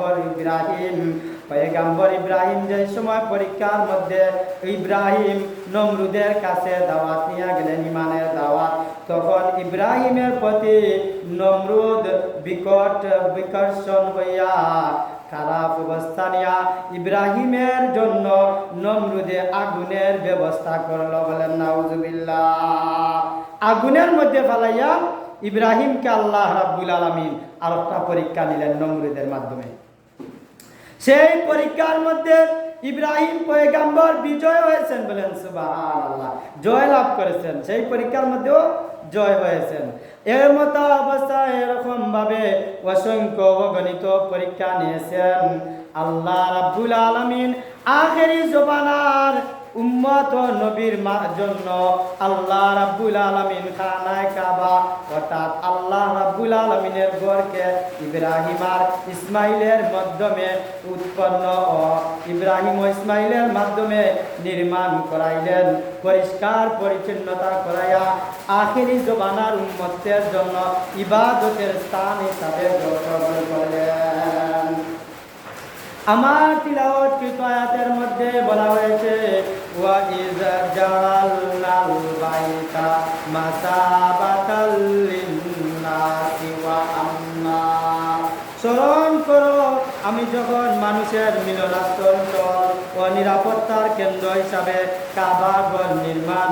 ইব্রাহিম পয়গম্বর ইব্রাহিম যে সময় পরীক্ষার মধ্যে ইব্রাহিম নমরুদের কাছে দাওয়াত নিয়ে গেলেন, ইমানের দাওয়াত। তখন ইব্রাহিমের প্রতি নমরুদ বিকর্ষণ হইয়া খারাপ অবস্থা নিয়া ইব্রাহিমের জন্য নমরুদে আগুনের ব্যবস্থা করল। বলেন নাউজুবিল্লাহ। আগুনের মধ্যে ফালাইয়া ইব্রাহিমকে আল্লাহ রাব্বুল আলামিন আরেকটা পরীক্ষা নিলেন নমরুদের মাধ্যমে। সেই পরীক্ষার মধ্যে ইব্রাহিম পয়গম্বর বিজয় হয়েছেন। বলেন সুবহানাল্লাহ, জয় লাভ করেছেন। সেই পরীক্ষার মধ্যেও জয় হয়েছেন। এর মতো অবস্থায় এরকম ভাবে অসংখ্য অগণিত পরীক্ষা নিয়েছেন। আল্লাহ রাব্বুল আলামিন আখেরি জমানার উম্মত ও নবীর জন্য আল্লাহ রাব্বুল আলামিন খানায়ে কাবা অর্থাৎ আল্লাহ রাব্বুল আলামিনের ঘরকে ইব্রাহিম আর ইসমাইলের মাধ্যমে উৎপন্ন ও ইব্রাহিম ও ইসমাইলের মাধ্যমে নির্মাণ করাইলেন। পরিষ্কার পরিচ্ছন্নতা করাইয়া আখেরি জমানার উম্মতের জন্য ইবাদতের স্থান হিসাবে গ্রহণ করলেন। আমার তিলাওয়াতকৃত আয়াতের মধ্যে বলা হয়েছে ওয়া ইয জাআলনাল বাইতা মাসাবাতাল লিন-নাসি ওয়া আমনা। স্মরণ করো আমি যখন মানুষের মিলনাস্থল ও নিরাপত্তার কেন্দ্র হিসাবে কাবা ঘর নির্মাণ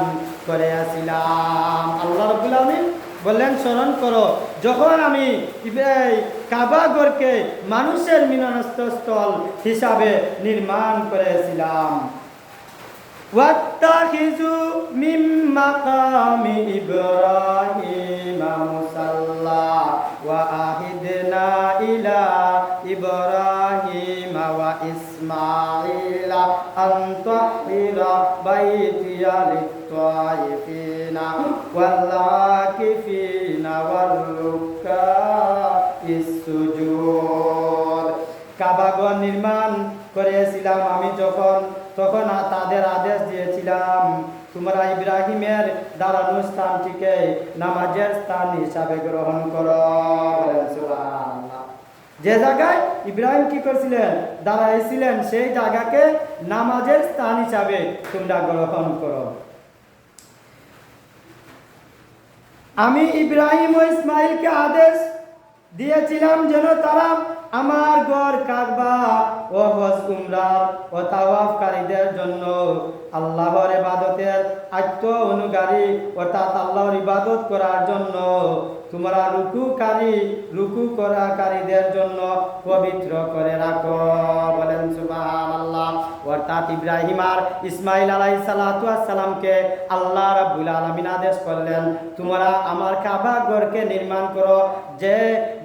করেছিলাম। আল্লাহ রাব্বুল আলামিন বললেন স্মরণ করো যখন আমি কাবা ঘরকে মানুষের মিলনস্থল হিসাবে নির্মাণ করেছিলাম। ওয়াত্তাখিযু মিন মাকামি ইব্রাহিম মুসাল্লা ওয়া আহিদনা ইলা ইব্রাহিম ওয়া ইসমাঈলা আন তাহিরা বাইতিয়া লিত-তাইফিনা ওয়াল আকিফিনা ওয়ার রুক্কাইস সুজুদ। কাবা ঘর নির্মাণ করেছিলাম আমি তখন তাদের আদেশ দিয়েছিলাম তোমরা ইব্রাহিমের দাঁড়ানোর স্থানটিকে নামাজের স্থান হিসাবে গ্রহণ করো। সুবহানাল্লাহ। যে জায়গায় ইব্রাহিম কি করছিলেন দাঁড়াইছিলেন সেই জায়গাকে নামাজের স্থান হিসাবে তোমরা গ্রহণ করো। আমি ইব্রাহিম ও ইসমাইলকে আদেশ দিয়েছিলাম যেন তারা আমার ঘর কাবা ও হজ উমরা ও তাওয়াফকারীদের জন্য আল্লাহর ইবাদতের আত্ম অনুগারী অর্থাৎ আল্লাহর ইবাদত করার জন্য তোমরা রুকু করাকারীদের জন্য পবিত্র করে রাখো। বলেন সুবহানাল্লাহ। অর্থাৎ ইব্রাহিম আর ইসমাইল আলাইহিস সালাতু ওয়াস সালামকে আল্লাহ রাব্বুল আলামিন আদেশ করলেন তোমরা আমার কাবা ঘরকে নির্মাণ করো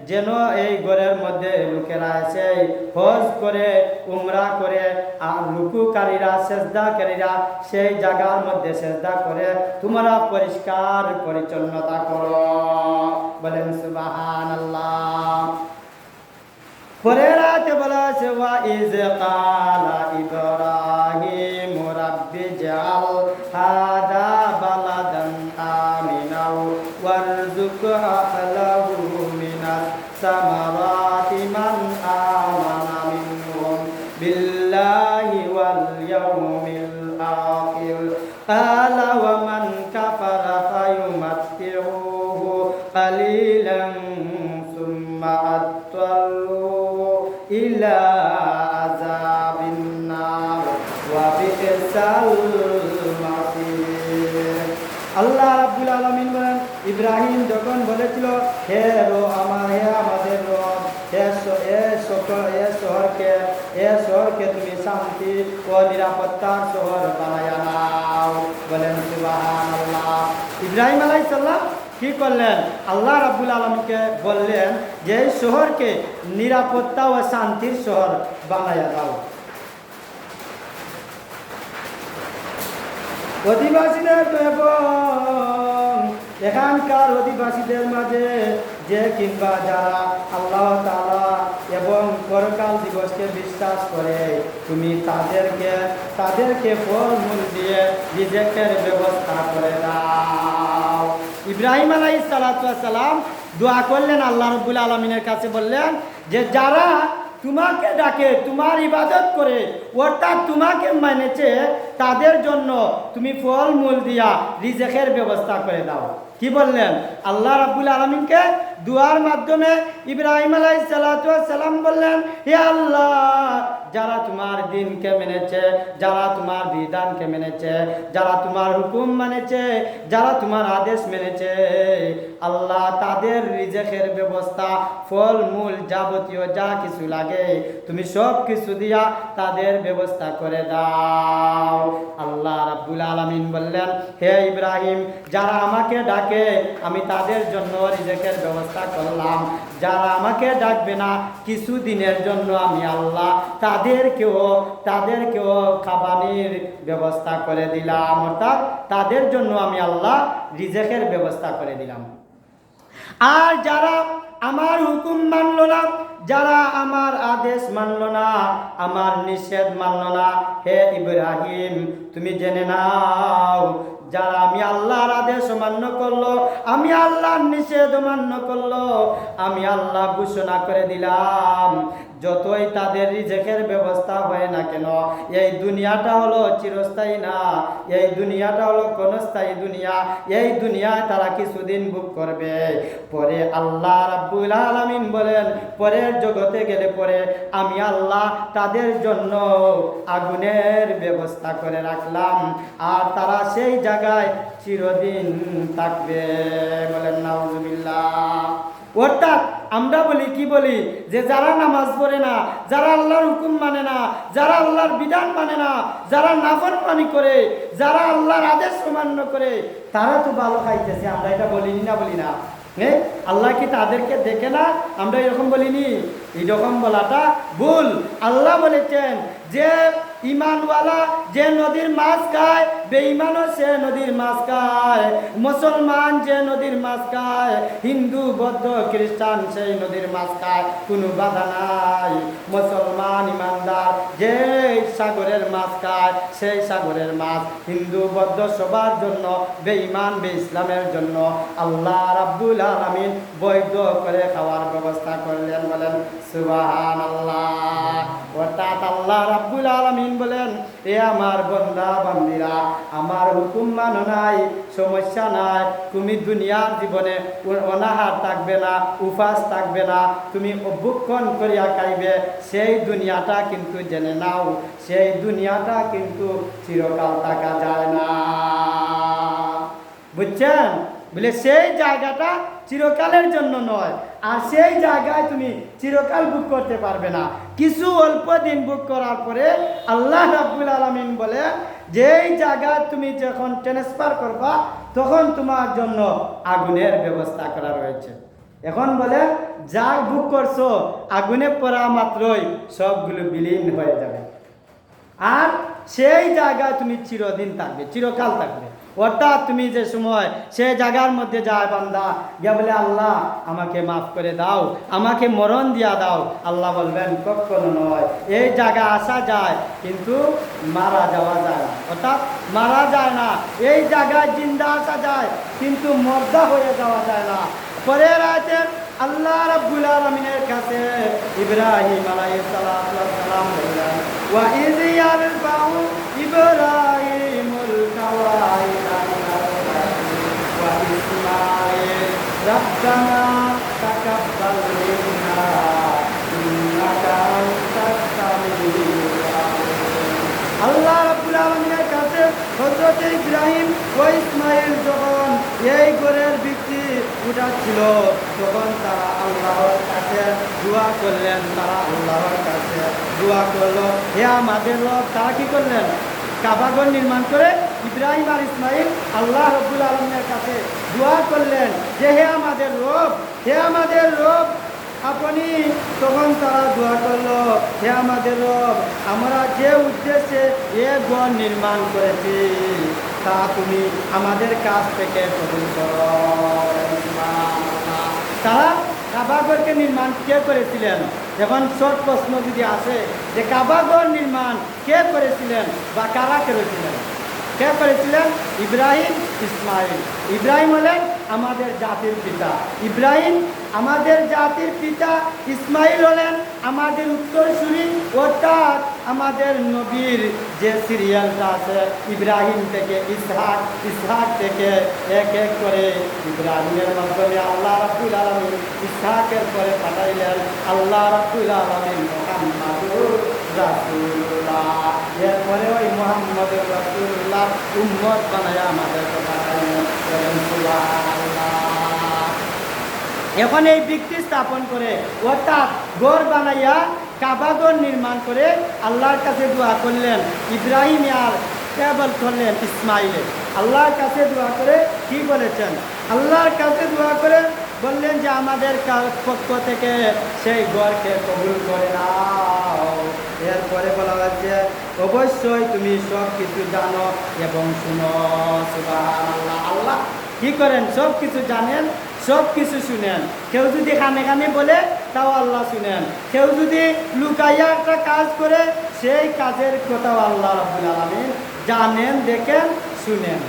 যেন এই ঘরের মধ্যে লোকেরা এসে হজ করে উমরা করে আর রুকুকারীরা সেজদাকারীরা সেই জায়গার মধ্যে সেজদা করে তোমরা পরিষ্কার পরিচ্ছন্নতা করো। বলেন সুবহানাল্লাহ। পরের আয়াতে বলা আছে ওয়া ইয ক্বালা ইব্রাহিম রাব্বি জাআল হাদা বালাদান আমিনা ওয়ারযুক আহলাহু মিনাস সামারাতি মান আমানা মিনহুম বিল্লাহি ওয়াল ইয়াউমিল আখির ক্বালা ওয়া মান কাফারা ফায়ুমাত্তিউহু কালিলান সুম্মা আত্তাল্লু ইলা আযাবিন নার ওয়া বি'সাল মাসির। আল্লাহ রাব্বুল আলামিন বলেন ইব্রাহিম যখন বলেছিল হে আমাদের রব এ শহরকে তুমি শান্তি ও নিরাপত্তার শহর বানায়া নাও। বলেন সুবহানাল্লাহ। ইব্রাহিম আলাইহিস সালাম কি করলেন আল্লাহ রাব্বুল আলামিনকে বললেন যে এই শহরকে নিরাপত্তা ও শান্তির শহর বানায়া দাও। অধিবাসীদের এবং এখানকার অধিবাসীদের মাঝে যে কিংবা যারা আল্লাহ তাআলা এবং পরকাল দিবসকে বিশ্বাস করে তুমি তাদেরকে ফলমূল দিয়ে রিজেকের ব্যবস্থা করে দাও। ইব্রাহিম আলাইহিস সালাতু ওয়াস সালাম দোয়া করলেন আল্লাহ রাব্বুল আলামিনের কাছে, বললেন যে যারা তোমাকে ডাকে, তোমার ইবাদত করে, অর্থাৎ তোমাকে মেনেছে, তাদের জন্য তুমি ফলমূল দিয়া রিজেকের ব্যবস্থা করে দাও। কি বললেন? আল্লাহ রাব্বুল আলামিনকে দুয়ার মাধ্যমে ইব্রাহিম আলাইহিস সালাতু ওয়াস সালাম বললেন, হে আল্লাহ, যারা তোমার দিনকে মেনেছে, যারা তোমার বিধানকে মেনেছে, যারা তোমার হুকুম মেনেছে, যারা তোমার আদেশ মেনেছে, আল্লাহ তাদের রিজেকের ব্যবস্থা, ফলমূল যাবতীয় যা কিছু লাগে তুমি সব কিছু দিয়া তাদের ব্যবস্থা করে দাও। আল্লাহ রাব্বুল আলামিন বললেন, হে ইব্রাহিম, যারা আমাকে ডাকে আমি তাদের জন্য রিজেকের ব্যবস্থা করলাম, যারা আমাকে ডাকবে না কিছু দিনের জন্য আমি আল্লাহ তাদেরকেও খাবারের ব্যবস্থা করে দিলাম, অর্থাৎ তাদের জন্য আমি আল্লাহ রিজেকের ব্যবস্থা করে দিলাম। আর যারা আমার হুকুম মানল না, যারা আমার আদেশ মানল না, আমার নিষেধ মানল না, হে ইব্রাহিম তুমি জেনে নাও, যারা আমি আল্লাহর আদেশ অমান্য করলো, আমি আল্লাহর নিষেধ অমান্য করলো, আমি আল্লাহ ঘোষণা করে দিলাম, যতই তাদের রিজেকের ব্যবস্থা হয় না কেন, এই দুনিয়াটা হলো চিরস্থায়ী না, এই দুনিয়াটা হলো ক্ষণস্থায়ী দুনিয়া, এই দুনিয়ায় তারা কিছুদিন ভোগ করবে, পরে আল্লাহ রাব্বুল আলামিন বলেন, পরের জগতে গেলে পরে আমি আল্লাহ তাদের জন্য আগুনের ব্যবস্থা করে রাখলাম, আর তারা সেই জায়গায় চিরদিন থাকবে। বলেন নাউজুবিল্লাহ। অর্থাৎ আমরা বলি, কি বলি, যে যারা নামাজ পড়ে না, যারা আল্লাহর হুকুম মানে না, যারা আল্লাহর বিধান মানে না, যারা নাফরমানি করে, যারা আল্লাহর আদেশ অমান্য করে, তারা তো ভালো খাইতেছে, আমরা এটা বলিনি না? বলি না? আল্লাহ কি তাদেরকে দেখে না? আমরা এরকম বলিনি? এরকম বলাটা ভুল। আল্লাহ বলেছেন যে ইমানওয়ালা যে নদীর মাছ খায়, বেঈমানও সে নদীর মাছ খায়, মুসলমান যে নদীর মাছ খায়, হিন্দু বৌদ্ধ খ্রিস্টান সেই নদীর মাছ খায়, কোনো বাধা নাই। মুসলমান ইমানদার যে সাগরের মাছ খায়, সেই সাগরের মাছ হিন্দু বৌদ্ধ সবার জন্য, বেঈমান বে ইসলামের জন্য আল্লাহ রাব্বুল আলামিন বৈধ করে খাওয়ার ব্যবস্থা করলেন। বলেন সুবহানাল্লাহ। অর্থাৎ আল্লাহ রাব্বুল আলামিন বলেন, এ আমার বান্দা বান্দিরা, আমার হুকুম মানো নাই, সমস্যা নাই, তুমি দুনিয়ার জীবনে অনাহার থাকবে না, উপাস থাকবে না, তুমি অভক্ষণ করিয়া খাইবে, সেই দুনিয়াটা কিন্তু জেনে নাও, সেই দুনিয়াটা কিন্তু চিরকাল থাকা যায় না। বুঝছেন? বলে সেই জায়গাটা চিরকালের জন্য নয়, আর সেই জায়গায় তুমি চিরকাল ভোগ করতে পারবে না। কিছু অল্প দিন ভোগ করার পরে আল্লাহ রাব্বুল আলামিন বলে, যেই জায়গায় তুমি যখন ট্রান্সফার করবা তখন তোমার জন্য আগুনের ব্যবস্থা করা রয়েছে। এখন বলে যা ভোগ করছো আগুনে পড়া মাত্রই সবগুলো বিলীন হয়ে যাবে, আর সেই জায়গায় তুমি চিরদিন থাকবে, চিরকাল থাকবে। অর্থাৎ তুমি যে সময় সেই জায়গার মধ্যে যায় বান্দা গিয়া বলে, আল্লাহ আমাকে মাফ করে দাও, আমাকে মরণ দিয়া দাও, আল্লাহ বলবেন কখনো নয়। এই জায়গা আসা যায় কিন্তু মারা যাওয়া যায় না, অর্থাৎ মারা যায় না। এই জায়গায় জিন্দা আসা যায় কিন্তু মর্দা হয়ে যাওয়া যায় না। পরের আয়াতে আল্লাহ রাব্বুল আলামিনের কাছে ইব্রাহিম আলাইহিস সালাতু ওয়াস সালাম বললেন, ওয়া ইয ইয়ারফাউ ইব্রাহিমুল কাওয়াইদা ওয়া ইসমাঈল রাব্বানা তাকাব্বাল মিন্না ইন্নাকা আনতাস সামিউল আলিম। আল্লাহ রাব্বুল আলামিনের কাছে হযরত ইব্রাহিম ও ইসমাঈল যখন এই ঘরের ভিত্তি উঠাচ্ছিল, তখন তারা আল্লাহর কাছে দোয়া করলেন, তারা আল্লাহর কাছে দোয়া করলো, হে আমাদের রব। তারা কি করলেন? কাবাঘর নির্মাণ করে ইব্রাহিম আর ইসমাঈল আল্লাহ রাব্বুল আলামিনের কাছে দোয়া করলেন যে হে আমাদের রব, হে আমাদের রব আপনি। তখন তারা দোয়া করলো, হে আমাদের রব, আমরা যে উদ্দেশ্যে এ ঘর নির্মাণ করেছি তা তুমি আমাদের কাছ থেকে কবুল করো। তারা কাবাঘরকে নির্মাণ কে করেছিলেন? এখন শর্ট প্রশ্ন যদি আসে যে কাবাঘর নির্মাণ কে করেছিলেন বা কারা করেছিলেন? কে করেছিলেন? ইব্রাহিম, ইসমাঈল। ইব্রাহিম হলেন আমাদের জাতির পিতা। ইব্রাহিম আমাদের জাতির পিতা ইসমাইল হলেন আমাদের উত্তরসূরি, অর্থাৎ আমাদের নবীর যে সিরিয়ালটা আছে ইব্রাহিম থেকে ইসহাক, ইসহাক থেকে এক এক করে ইব্রাহিমের মাধ্যমে আল্লাহ রাব্বুল আলামিন ইসহাকের পরে পাঠাইলেন আল্লাহ রাব্বুল আলামিন মুহাম্মাদুর রাসূলুল্লাহ। এরপরে ওই মুহাম্মদুর রাসূলুল্লাহ উম্মত বানায়া আমাদেরকে পাঠাইলেন। সুবহানাল্লাহ। এখন এই ভিত্তি স্থাপন করে অর্থাৎ ঘর বানাইয়া কাবাঘর নির্মাণ করে আল্লাহর কাছে দোয়া করলেন ইব্রাহিম আর কেবল করলেন ইসমাইলে। আল্লাহর কাছে দোয়া করে কি বলেছেন? আল্লাহর কাছে দোয়া করে বললেন যে আমাদের পক্ষ থেকে সেই ঘরকে কবুল করে নাও। এরপরে বলা হচ্ছে অবশ্যই তুমি সব কিছু জানো এবং শুনো। সুবহানাল্লাহ। আল্লাহ কি করেন? সব কিছু জানেন, সব কিছু শুনেন। কেউ যদি খানে খানে বলে তাও আল্লাহ শুনেন, কেউ যদি লুকাইয়া একটা কাজ করে সেই কাজের কথাও আল্লাহ রাব্বুল আলামিন জানেন, দেখেন, শুনেন।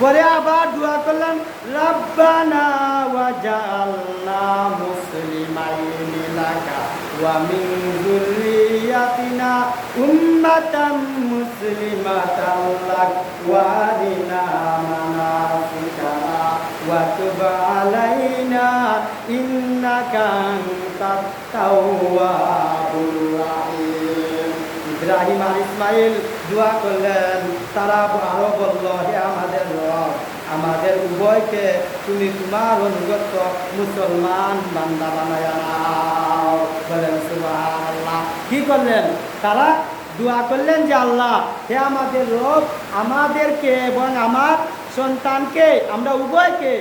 পরে আবার দোয়া করলেন রাব্বানা ওয়াজআলনা মুসলিমাইনি লাকা ওয়া মিন যুররিয়াতিনা উম্মাতাম মুসলিমাতান লাক ওয়া আরিনা মানাসিকানা ওয়া তুব আলাইনা ইন্নাকা আনতাত তাওয়াবুর রাহিম। ইব্রাহিম আর ইসমাইল দোয়া করলেন, তারা আরো বলল হে আমাদের রব, আমাদের উভয়কে তুমি তোমার অনুগত মুসলমান বান্দা বানায়া নাও। বলেন সুবহানাল্লাহ। কি করলেন? তারা দোয়া করলেন যে আল্লাহ হে আমাদের রব, আমাদেরকে এবং আমার সন্তানকে, আমরা উভয়কে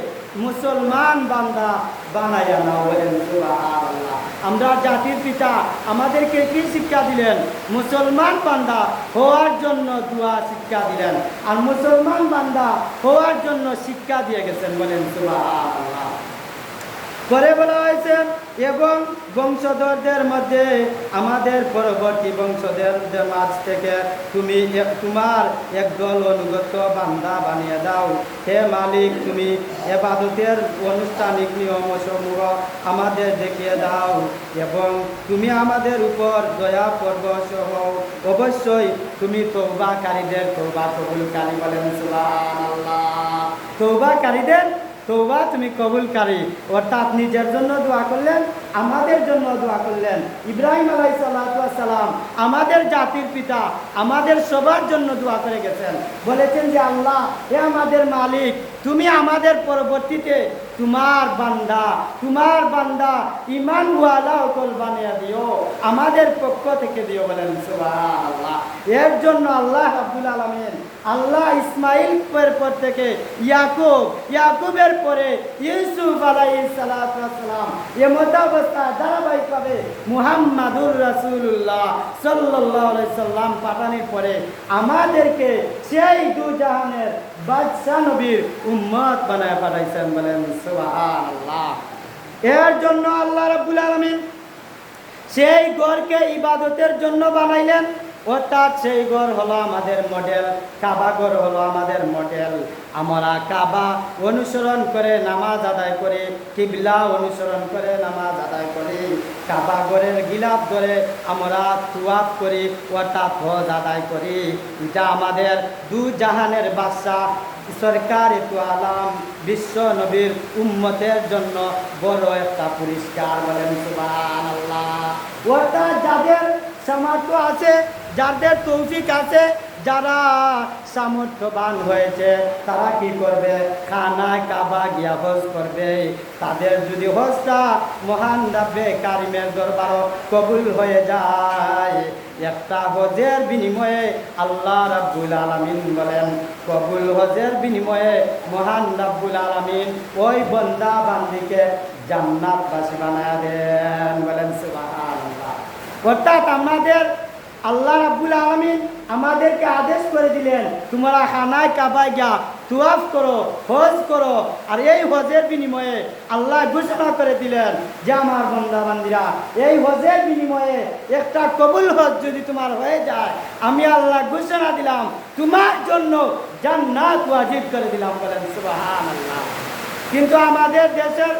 মুসলমান বান্দা বানায়া নাও। বলেন সুবহানাল্লাহ। আমরা জাতির পিতা আমাদেরকে কি শিক্ষা দিলেন? মুসলমান বান্দা হওয়ার জন্য দোয়া শিক্ষা দিলেন, আর মুসলমান বান্দা হওয়ার জন্য শিক্ষা দিয়ে গেছেন। বলেন সুবহানাল্লাহ। পরে বলা হয়েছে এবং বংশধরদের মধ্যে আমাদের পরবর্তী বংশধরদের মাঝ থেকে তুমি তোমার একদল অনুগত বান্দা বানিয়ে দাও। হে মালিক, তুমি ইবাদতের আনুষ্ঠানিক নিয়মসমূহ আমাদের দেখিয়ে দাও এবং তুমি আমাদের উপর দয়া পরবশ হও। অবশ্যই তুমি তওবাকারীদের তওবা কবুলকারী। বলেন সুবহানাল্লাহ। তওবাকারীদের তওবা তুমি কবুলকারী। অর্থাৎ নিজের জন্য দোয়া করলেন, আমাদের জন্য দোয়া করলেন। ইব্রাহিম আলাইহিস সালাম আমাদের জাতির পিতা, আমাদের সবার জন্য দোয়া করে গেছেন। বলেছেন যে আল্লাহ হে আমাদের মালিক, তুমি আমাদের পরবর্তীতে তোমার বান্দা ঈমানওয়ালা সকল বানিয়ে দিও, আমাদের পক্ষ থেকে দিও। বলেন সুবহানাল্লাহ। এর জন্য আল্লাহ রাব্বুল আলামিন আল্লাহ ইসমাইলের পর থেকে ইয়াকুবের পরে ইউসুফ আলাইহিস সালাম এমত অবস্থায় ধারাবাহিকভাবে মুহাম্মাদুর রাসূলুল্লাহ সাল্লাল্লাহু আলাইহি সাল্লাম পাঠানোর পরে আমাদেরকে সেই দুজাহানের বাদশা নবীর উম্মত বানায় পাঠাইছেন। বলেন সুবহানাল্লাহ। এর জন্য আল্লাহ রাব্বুল আলামিন সেই ঘরকে ইবাদতের জন্য বানাইলেন। অর্থাৎ সেই ঘর হলো আমাদের মডেল, কাবা ঘর হলো আমাদের মডেল। আমরা কাবা অনুসরণ করে নামাজ আদায় করি, কিবলা অনুসরণ করে নামাজ আদায় করি, কাবা ঘরের গিলাফ ধরে আমরা তুয়াফ করি, অর্থাৎ হজ আদায় করি। এটা আমাদের দু জাহানের বাদশা সরকার আলাম বিশ্ব নবীর উম্মতের জন্য বড় একটা পুরস্কার। বলেন সুবহানাল্লাহ। অর্থাৎ যাদের সামর্থ্য আছে, যাদের তৌফিক আছে, যারা সামর্থ্যবান হয়েছে, তারা কি করবে? খানায় কাবা গিয়া হজ করবে। তাদের যদি হজটা মহান রাব্বে কারিমের দরবার কবুল হয়ে যায়, একটা হজের বিনিময়ে আল্লাহ রাব্বুল আলামিন বলেন, কবুল হজের বিনিময়ে মহান রাব্বুল আলামিন ওই বান্দা বান্দিকে জান্নাতবাসী বানায়া দেন। বলেন সুবহানাল্লাহ। অর্থাৎ আমাদের আল্লাহ রাব্বুল আলামিন আমাদেরকে আদেশ করে দিলেন, তোমরা খানায় কাবায় গিয়া তুয়াফ করো, হজ করো। আর এই হজের বিনিময়ে আল্লাহ ঘোষণা করে দিলেন যে আমার বান্দা বান্দিরা, এই হজের বিনিময়ে একটা কবুল হজ যদি তোমার হয়ে যায়, আমি আল্লাহ ঘোষণা দিলাম তোমার জন্য জান্নাত ওয়াজিব করে দিলাম। বলেন সুবহানাল্লাহ। কিন্তু আমাদের দেশের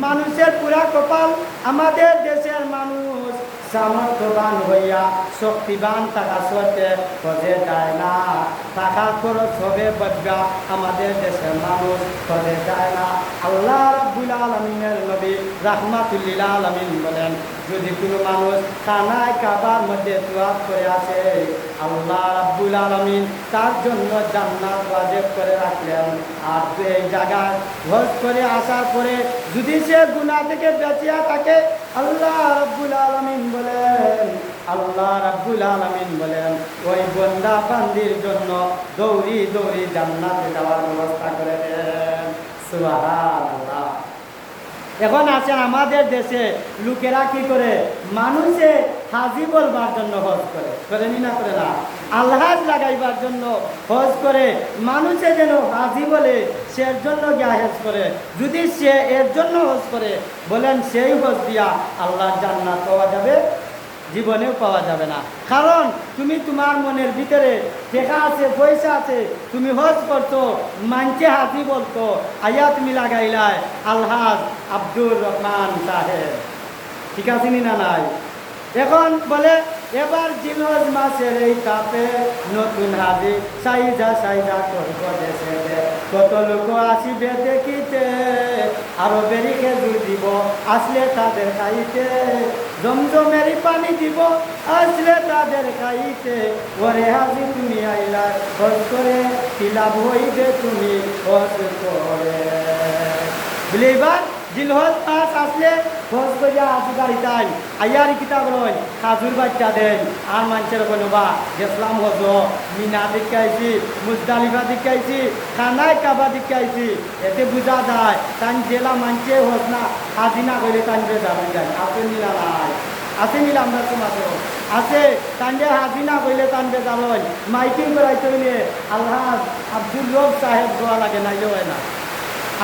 মানুষের পুরা কপাল, আমাদের দেশের মানুষ সামর্থ্যবান হইয়া শক্তিবান থাকা সত্ত্বে হজে যায় না। টাকা খরচ হবে বজ্ঞা, আমাদের দেশের মানুষ হজে যায় না। আল্লাহ রাব্বুল আলামিনের নবী রাহমাতুল লিল আলামিন বলেন, যদি কোনো মানুষ খানায় কাবার মধ্যে তুয়াফ করে আসে, আল্লাহ রাব্বুল আলামিন তার জন্য জান্নাত ওয়াজিব করে রাখলেন। আর এই জায়গায় হজ করে আসার পরে যদি সে গুনাহ থেকে বাঁচিয়া থাকে, আল্লাহ রাব্বুল আলামিন বলেন, আল্লাহ রাব্বুল আলামিন বলেন ওই বান্দা বান্দির জন্য দৌড়ি দৌড়ি জান্নাতে যাওয়ার ব্যবস্থা করে দেন। সুবহানাল্লাহ। এখন আছে আমাদের দেশে লোকেরা কি করে, মানুষে হাজি বলবার জন্য হজ করে, করেনি না করে না, আলহাজ লাগাইবার জন্য হজ করে, মানুষে যেন হাজি বলে সের জন্য গিয়া হজ করে। যদি সে এর জন্য হজ করে, বলেন সেই হজ দিয়া আল্লাহর জান্নাত পাওয়া যাবে? জীবনেও পাওয়া যাবে না। কারণ তুমি তোমার মনের ভিতরে টাকা আছে, পয়সা আছে, তুমি হজ করতো, মানছে হাজি বলতো, আয়া তুমি লাগাইলাই আলহাজ আব্দুর রহমান সাহেব, ঠিক আছে না নাই? এখন বলে এবার জিলহজ মাসের এই তাপে নতুন হাজি সাইজা সাইজা করব দেশে, কত লোক আসিবে দেখিতে, আরো বেরি খেজুর দিব আসলে তাদের খাইতে, জমজমেরি পানি দিব আসলে তাদের খাইতে, ওরে হাজি তুমি আইলা হজ করে কি লাভ হইবে তুমি হজ করে। বিলিভার জিলহজ মাস আসলে হজ করিয়া হাজি গাড়িতাই আইয়ারি কিতাব লয় খাজুর বাচ্চা দেন, আর মানুষের বলবা গেছলাম হজ, মিনা দিকে আইছি, মুজদালিফা দিকে আইছি, খানায় কাবা দিকে আইছি, এতে বোঝা যায় তান জেলা মানছে হজ না হাজি না করলে তান বেজার যায়। আছে মিলা নাই? আছে মিলা আমরা সমাজে আছে, তান্ডে হাজি না করলে তান বেজার হয়। মাইকিং করাইতে হইলে আল্লাহ আব্দুল রব সাহেব গোয়া লাগে, নাইলে হয় না।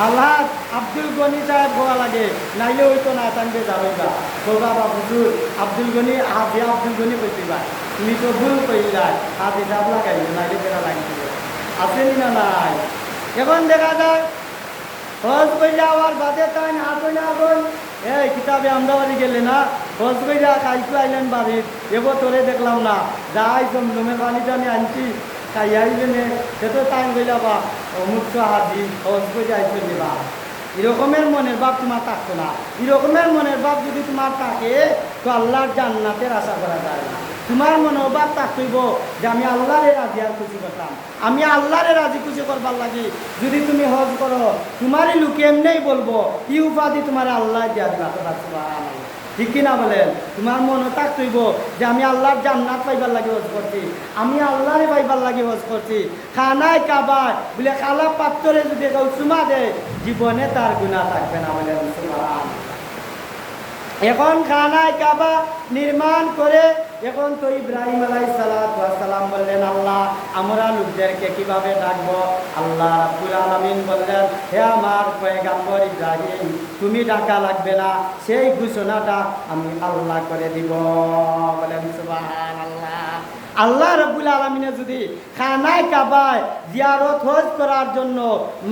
আল্লাহ আব্দুল গনি সাহেব গোয়া লাগে, নাইলে হইতো না, তানবে যাবইবা বলবা বা হুজুর আব্দুল গনি হাজি আব্দুল গনি কইবা, তুমি তো ভুল কইলা, হাজি সাহেব লাগাইল, নাইলে বেড়া লাগিল। আসেনি না নাই? এখন দেখা যায় হজ করে যাওয়ার বাদে তাই আসো না বল, এই কিতাবে আমদাবাদি গেলে না হজ করে যা খাইতে আইলেন বাড়ির, এবার তোরে দেখলাম না, যাই জমজমের পানি টানি আনছি খাইয়াইলেনে, সে তো টাইম গইলা বা অমুক হাজি হজ করে আইসো নিবা। এরকমের মনের ভাব তোমার থাকতো না। এরকমের মনের ভাব যদি তোমার থাকে, তো আল্লাহর জান্নাতের আশা করা যায় না। তোমার মনোভাব থাকইব যে আমি আল্লাহরে রাজি আর খুশি করতাম, আমি আল্লাহরে রাজি খুশি করবার লাগি যদি তুমি হজ করো, তোমারই লোকে এমনিই বলবো ই উপাধি তোমার আল্লাহ দিয়া দিবা। ঠিক কিনা বলেন? তোমার মনে থাকতেইব যে আমি আল্লাহর জান্নাত পাইবার লাগি হজ করছি, আমি আল্লাহরে পাইবার লাগি হজ করছি। খানায় কাবায় বলে খালা পাত্তরে যদি কেউ চুমা দেয়, জীবনে তার গুনাহ থাকবে না। বলেন সুবহান। এখন খানায় কাবা নির্মাণ করে, এখন তো ইব্রাহিম আলাইহিস সালাম বললেন, আল্লাহ আমরা লোকদেরকে কিভাবে ডাকবো? আল্লাহ রাব্বুল আলামিন বললেন, হে আমার পয়গম্বর ইব্রাহিম, তুমি ডাকা লাগবে না, সেই ঘোষণাটা আমি আল্লাহ করে দিব। বলেন সুবহানাল্লাহ। আল্লাহ রাব্বুল আলামিনে যদি খানায় কাবায় জিয়ারত হজ করার জন্য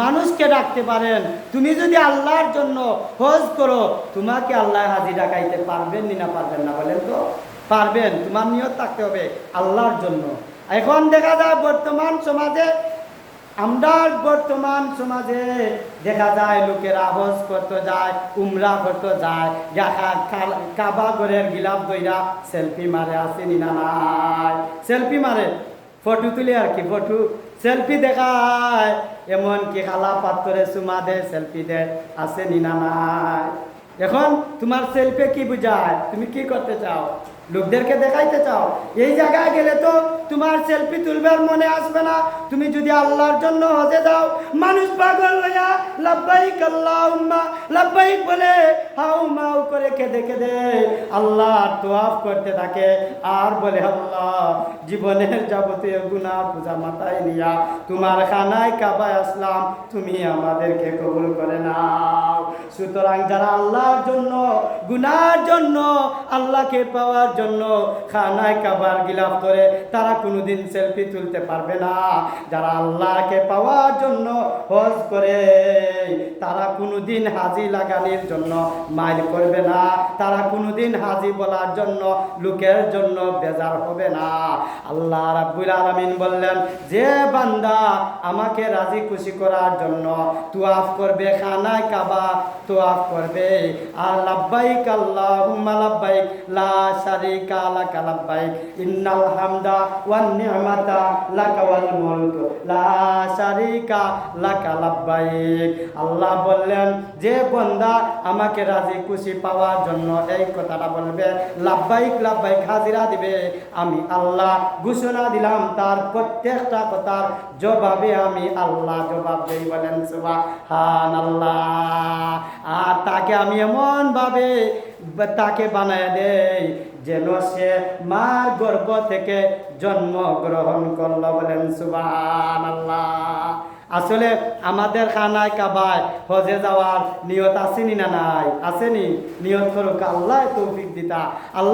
মানুষকে ডাকতে পারেন, তুমি যদি আল্লাহর জন্য হজ করো, তোমাকে আল্লাহ হাজি ডাকাইতে পারবেন না পারবেন না? বলেন তো পারবেন। তোমার নিয়ত থাকতে হবে আল্লাহর জন্য। এখন দেখা যায় বর্তমান সমাজে, আমরা বর্তমান সমাজে দেখা যায় লোকেরা হজ করতে যায়, উমরা করতে যায়, কাবা ঘরের গিলাফ দইরা সেলফি মারে, আসেনি না নাই? সেলফি মারে, ফটো তুলে আর কি, ফটো সেলফি দেখায়, এমনকি খালা পাত্তরে চুমা দেয়, সেলফি দেয়, আসেনি না নাই? এখন তোমার সেলফি কি বুঝায়? তুমি কি করতে চাও? লোকদেরকে দেখাইতে চাও? এই জায়গায় গেলে তো তোমার সেলফি তুলবার মনে আসবে না। তুমি যদি আল্লাহর জন্য হজে যাও, মানুষ পাগল হইয়া লাব্বাইক আল্লাহুম্মা লাব্বাইক বলে হাউ মাউ করে কেঁদে কেঁদে আল্লাহর তোয়াফ করতে থাকে, আর বলে আল্লাহ জীবনের যাবতীয় গুনাহ পূজা মাথায় নিয়া তোমার খানায় কাবায় আসলাম, তুমি আমাদেরকে কবুল করে নাও। সুতরাং যারা আল্লাহর জন্য, গুনার জন্য, আল্লাহকে পাওয়ার জন্য খানায় কাবার গিলাফ করে তারা কোনোদিন সেলফি তুলতে পারবে না। যারা আল্লাহকে পাওয়ার জন্য হজ করে তারা কোনোদিন হাজি লাগানির জন্য মাইল করবে না, তারা কোনোদিন হাজি বলার জন্য লোকের জন্য বেজার হবে না। আল্লাহ রাব্বুল আলামিন বললেন, যে বান্দা আমাকে রাজি খুশি করার জন্য তুয়াফ করবে, খানায় কাবা তুয়াফ করবে, আর লাব্বাইক আল্লাহুম্মা লাব্বাইক লা শারীকা লাকা লাব্বাইক ইন্নাল হামদা ওয়ান নি'মাতা লাকা ওয়াল মুলক লা শারীকা লাকা লাব্বাইক। আল্লাহ বললেন, যে বান্দা আমাকে রাজি খুশি পাওয়ার জন্য এই কথাটা বলবে, লাব্বাইক লাব্বাইক হাজিরা দিবে, আমি আল্লাহ ঘোষণা দিলাম তার প্রত্যেকটা কথার জবাবে আমি আল্লাহ জবাব দেই। বলেন সুবহানাল্লাহ। আর তাকে আমি এমন ভাবে তাকে বানায় দেই যেন সে মা গর্ভ থেকে জন্মগ্রহণ করলো। বলেন সুবহানাল্লাহ। আসলে আমাদের খানায় কাবায় হজে যাওয়ার নিয়ত আসেনি না নাই? আসেনি? নিয়ত করুক, আল্লাহ তৌফিক দিতা। আল্লাহ